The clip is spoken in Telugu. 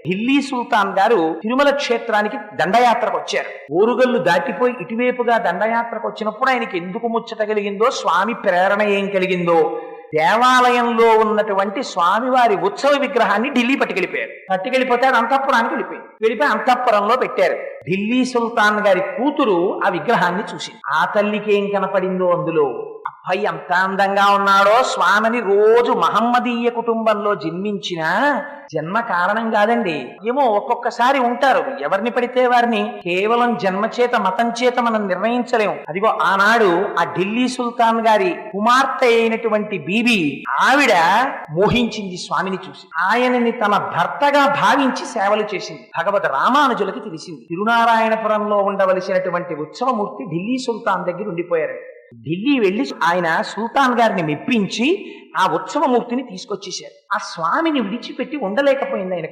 ఢిల్లీ సుల్తాన్ గారు తిరుమల క్షేత్రానికి దండయాత్రకు వచ్చారు. ఓరుగల్లు దాటిపోయి ఇటువైపుగా దండయాత్రకు వచ్చినప్పుడు ఆయనకి ఎందుకు ముచ్చట కలిగిందో, స్వామి ప్రేరణ ఏం కలిగిందో, దేవాలయంలో ఉన్నటువంటి స్వామివారి ఉత్సవ విగ్రహాన్ని ఢిల్లీ పట్టుకెళ్ళిపోతే అది అంతఃపురానికి వెళ్ళిపోయి అంతఃపురంలో పెట్టారు. ఢిల్లీ సుల్తాన్ గారి కూతురు ఆ విగ్రహాన్ని చూసి ఆ తల్లికి ఏం కనపడిందో అందులో, అబ్బాయి ఎంత అందంగా ఉన్నాడో, స్వామిని రోజు మహమ్మదీయ కుటుంబంలో జన్మించిన జన్మ కారణం కాదండి. ఏమో ఒక్కొక్కసారి ఉంటారు, ఎవరిని పడితే వారిని కేవలం జన్మ చేత మతం చేత మనం నిర్ణయించలేము. అదిగో ఆనాడు ఆ ఢిల్లీ సుల్తాన్ గారి కుమార్తె అయినటువంటి బీబీ ఆవిడ మోహించింది స్వామిని చూసి. ఆయనని తన భర్తగా భావించి సేవలు చేసింది. భగవద్ రామానుజులకి తెలిసింది తిరునారాయణపురంలో ఉండవలసినటువంటి ఉత్సవమూర్తి ఢిల్లీ సుల్తాన్ దగ్గర ఉండిపోయారు. ఢిల్లీ వెళ్లి ఆయన సుల్తాన్ గారిని మెప్పించి ఆ ఉత్సవమూర్తిని తీసుకొచ్చేశారు. ఆ స్వామిని విడిచిపెట్టి ఉండలేకపోయింది ఆయన.